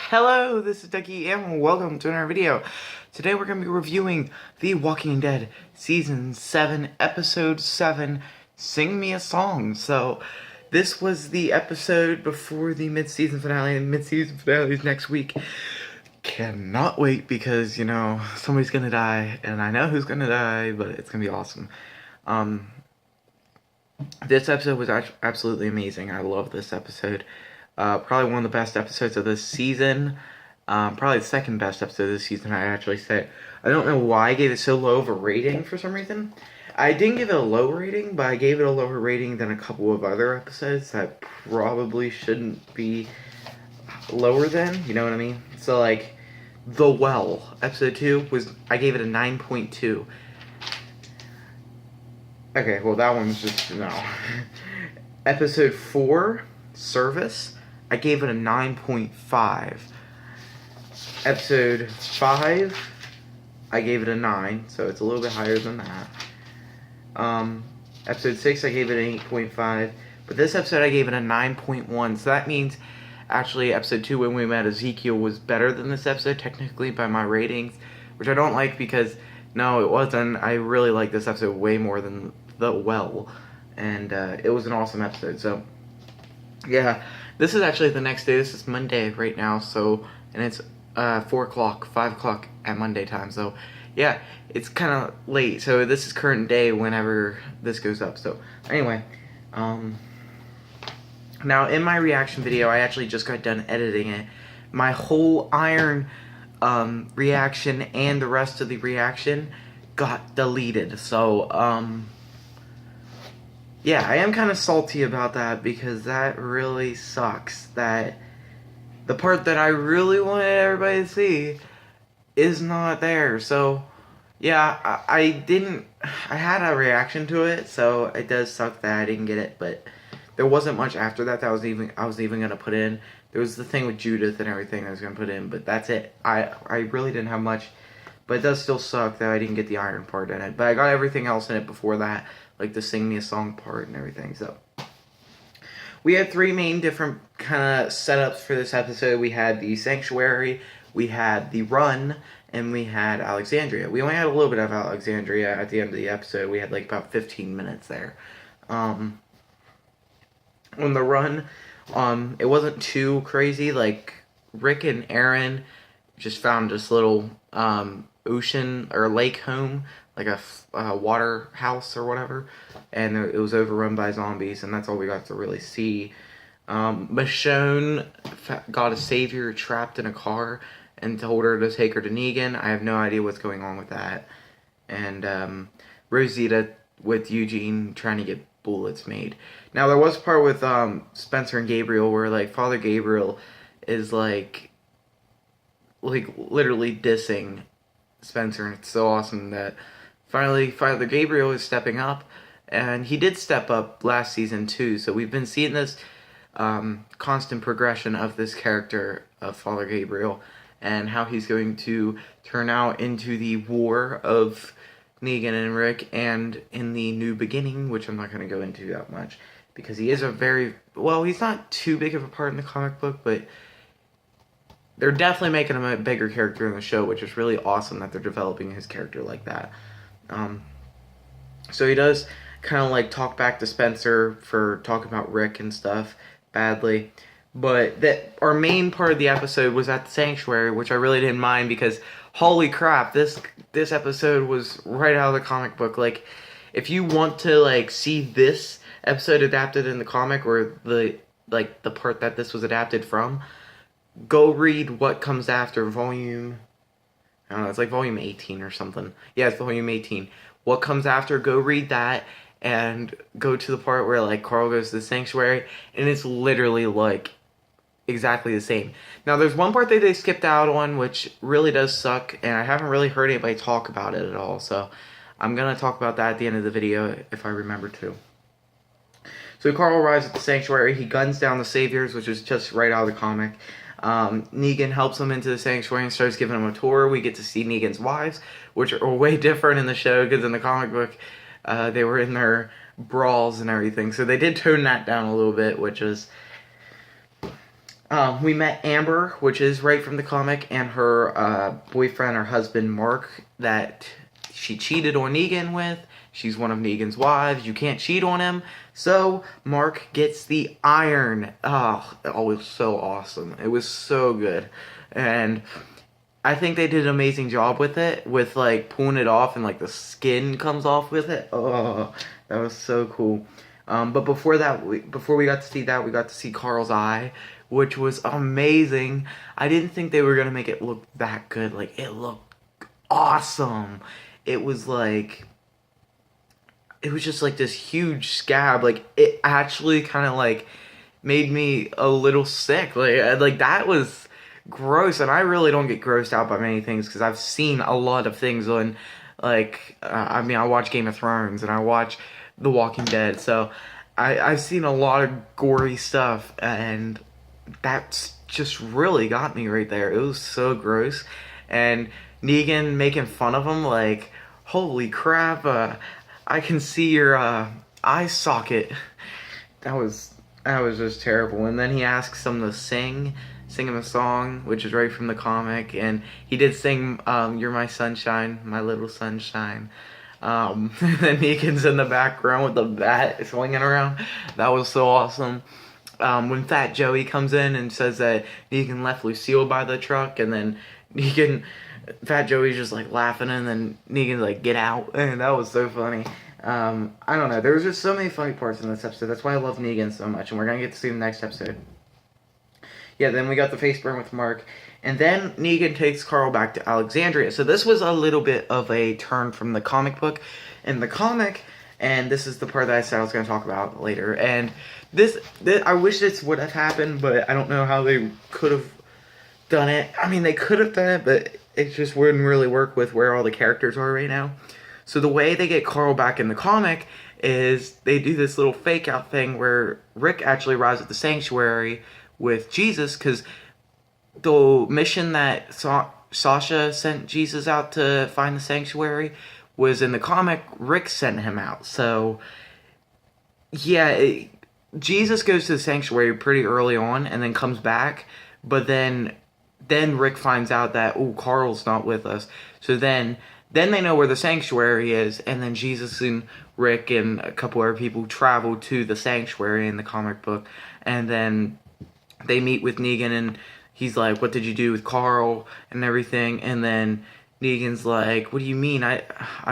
Hello, this is Ducky, and welcome to another video. Today we're going to be reviewing The Walking Dead Season 7, Episode 7, Sing Me a Song. So, this was the episode before the mid-season finale, and mid-season finale is next week. Cannot wait because, you know, somebody's going to die, and I know who's going to die, but it's going to be awesome. This episode was absolutely amazing. I love this episode. Probably one of the best episodes of this season. Probably the second best episode of this season, I actually say. I don't know why I gave it so low of a rating for some reason. I didn't give it a low rating, but I gave it a lower rating than a couple of other episodes that probably shouldn't be lower than, you know what I mean? So, like, The Well, episode 2, I gave it a 9.2. Okay, well, that one's just, no. Episode 4, Service, I gave it a 9.5. Episode 5, I gave it a 9, so it's a little bit higher than that. Episode 6, I gave it an 8.5, but this episode I gave it a 9.1, so that means, actually, episode 2, when we met Ezekiel, was better than this episode, technically, by my ratings, which I don't like because, no, it wasn't. I really like this episode way more than The Well, and it was an awesome episode, so yeah, this is actually the next day. This is Monday right now, so, and it's 4 o'clock, 5 o'clock at Monday time, so, yeah, it's kind of late, so this is current day whenever this goes up, so, anyway, now, in my reaction video, I actually just got done editing it. My whole Iron, reaction and the rest of the reaction got deleted, so, yeah, I am kind of salty about that because that really sucks. That the part that I really wanted everybody to see is not there. So, yeah, I had a reaction to it, so it does suck that I didn't get it, but there wasn't much after that I was even gonna put in. There was the thing with Judith and everything I was gonna put in, but that's it. I really didn't have much, but it does still suck that I didn't get the Iron part in it. But I got everything else in it before that, like the Sing Me a Song part and everything. So we had 3 main different kind of setups for this episode. We had the Sanctuary, we had the Run, and we had Alexandria. We only had a little bit of Alexandria at the end of the episode. We had like about 15 minutes there. On the Run, it wasn't too crazy. Like, Rick and Aaron just found this little ocean or lake home, like a water house or whatever, and it was overrun by zombies, and that's all we got to really see. Michonne got a savior trapped in a car and told her to take her to Negan. I have no idea what's going on with that. And Rosita with Eugene trying to get bullets made. Now, there was a part with Spencer and Gabriel where, like, Father Gabriel is like literally dissing Spencer, and it's so awesome that finally Father Gabriel is stepping up, and he did step up last season too, so we've been seeing this constant progression of this character of Father Gabriel and how he's going to turn out into the war of Negan and Rick and in the New Beginning, which I'm not going to go into that much because he is he's not too big of a part in the comic book, but they're definitely making him a bigger character in the show, which is really awesome that they're developing his character like that. So he does kind of like talk back to Spencer for talking about Rick and stuff badly. But that our main part of the episode was at the Sanctuary, which I really didn't mind because holy crap, this episode was right out of the comic book. Like, if you want to like see this episode adapted in the comic or the part that this was adapted from, go read what comes after volume, I don't know, it's like volume 18 or something. Yeah, it's volume 18. What comes after, go read that, and go to the part where, like, Carl goes to the Sanctuary, and it's literally, like, exactly the same. Now, there's one part that they skipped out on, which really does suck, and I haven't really heard anybody talk about it at all, so I'm gonna talk about that at the end of the video, if I remember to. So Carl arrives at the Sanctuary, he guns down the Saviors, which is just right out of the comic. Negan helps him into the Sanctuary and starts giving him a tour. We get to see Negan's wives, which are way different in the show, because in the comic book, they were in their brawls and everything. So they did tone that down a little bit, which is We met Amber, which is right from the comic, and her boyfriend or husband, Mark, that she cheated on Negan with. She's one of Negan's wives. You can't cheat on him. So, Mark gets the iron. Oh, it was so awesome. It was so good. And I think they did an amazing job with it, with like pulling it off and like the skin comes off with it. Oh, that was so cool. But before that, before we got to see that, we got to see Carl's eye, which was amazing. I didn't think they were gonna make it look that good. Like it looked awesome. It was like it was just like this huge scab. Like it actually kind of like made me a little sick. Like that was gross, and I really don't get grossed out by many things because I've seen a lot of things on like I mean I watch Game of Thrones and I watch The Walking Dead, so I've seen a lot of gory stuff, and that's just really got me right there. It was so gross, and Negan making fun of him like, holy crap, I can see your eye socket. That was just terrible. And then he asks him to sing him a song, which is right from the comic, and he did sing "You're My Sunshine, My Little Sunshine." And then Negan's in the background with the bat swinging around. That was so awesome. When Fat Joey comes in and says that Negan left Lucille by the truck, and then Fat Joey's just like laughing, and then Negan's like, "Get out!" And that was so funny. I don't know. There was just so many funny parts in this episode. That's why I love Negan so much, and we're gonna get to see the next episode. Yeah, then we got the face burn with Mark, and then Negan takes Carl back to Alexandria. So this was a little bit of a turn from the comic book. In the comic, and this is the part that I said I was going to talk about later, and this I wish this would have happened, but I don't know how they could have done it. I mean, they could have done it, but it just wouldn't really work with where all the characters are right now. So the way they get Carl back in the comic is they do this little fake out thing where Rick actually arrives at the sanctuary with Jesus, because the mission that Sasha sent Jesus out to find the sanctuary was in the comic. Rick sent him out. So yeah, Jesus goes to the sanctuary pretty early on and then comes back, but then Rick finds out that Carl's not with us. So then they know where the sanctuary is, and then Jesus and Rick and a couple other people travel to the sanctuary in the comic book, and then they meet with Negan, and he's like, "What did you do with Carl?" and everything, and then Negan's like, "What do you mean? I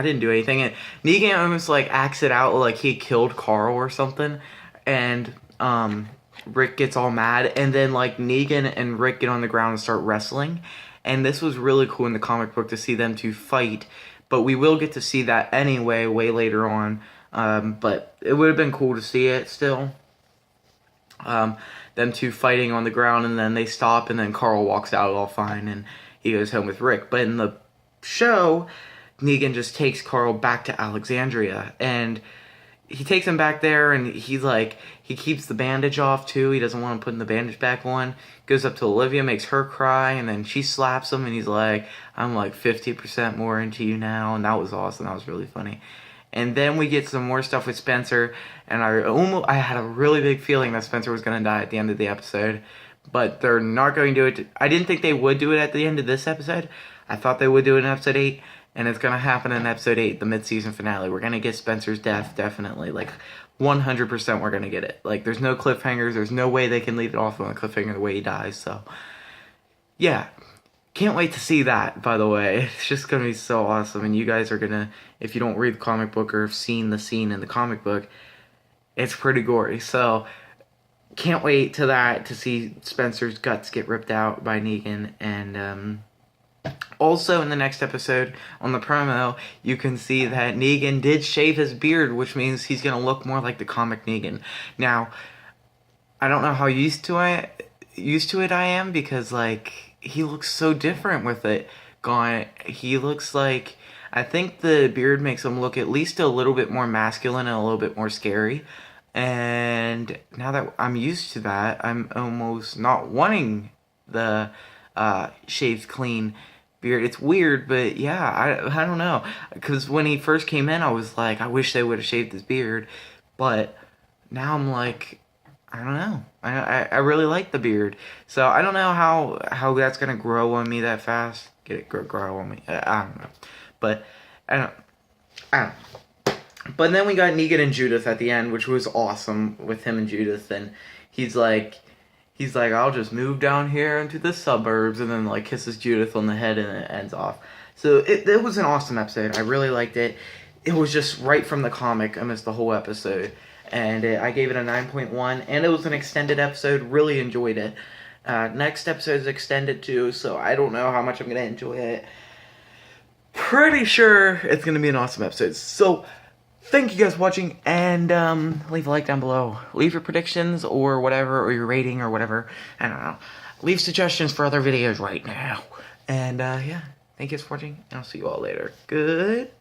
didn't do anything." And Negan almost like acts it out like he killed Carl or something, and Rick gets all mad, and then like Negan and Rick get on the ground and start wrestling, and this was really cool in the comic book to see them two fight, but we will get to see that anyway way later on, but it would have been cool to see it still. Them two fighting on the ground, and then they stop, and then Carl walks out all fine, and he goes home with Rick. But in the show, Negan just takes Carl back to Alexandria, and he takes him back there, and he's like, he keeps the bandage off too. He doesn't want to put the bandage back on. Goes up to Olivia, makes her cry, and then she slaps him, and he's like, "I'm like 50% more into you now," and that was awesome. That was really funny. And then we get some more stuff with Spencer, and I had a really big feeling that Spencer was going to die at the end of the episode, but they're not going to do it. I didn't think they would do it at the end of this episode. I thought they would do it in episode 8, and it's going to happen in episode 8, the mid-season finale. We're going to get Spencer's death, definitely. Like, 100% we're going to get it. Like, there's no cliffhangers. There's no way they can leave it off on a cliffhanger the way he dies, so yeah. Can't wait to see that, by the way. It's just going to be so awesome. And you guys are going to, if you don't read the comic book or have seen the scene in the comic book, it's pretty gory. So, can't wait to see Spencer's guts get ripped out by Negan. And also in the next episode, on the promo, you can see that Negan did shave his beard, which means he's going to look more like the comic Negan. Now, I don't know how used to it I am, because, like, he looks so different with it gone. He looks like, I think the beard makes him look at least a little bit more masculine and a little bit more scary. And now that I'm used to that, I'm almost not wanting the shaved clean beard. It's weird, but yeah, I don't know. Because when he first came in, I was like, I wish they would have shaved his beard. But now I'm like, I don't know. I really like the beard. So I don't know how that's gonna grow on me that fast. Get it grow on me. I don't know. But I don't know. But then we got Negan and Judith at the end, which was awesome with him and Judith, and he's like, I'll just move down here into the suburbs, and then like kisses Judith on the head, and it ends off. So it was an awesome episode. I really liked it. It was just right from the comic. I missed the whole episode, and I gave it a 9.1, and it was an extended episode. Really enjoyed it. Next episode is extended too, so I don't know how much I'm gonna enjoy it. Pretty sure it's gonna be an awesome episode. So thank you guys for watching, and leave a like down below. Leave your predictions or whatever, or your rating or whatever. I don't know. Leave suggestions for other videos right now. And yeah, thank you guys for watching, and I'll see you all later. Good.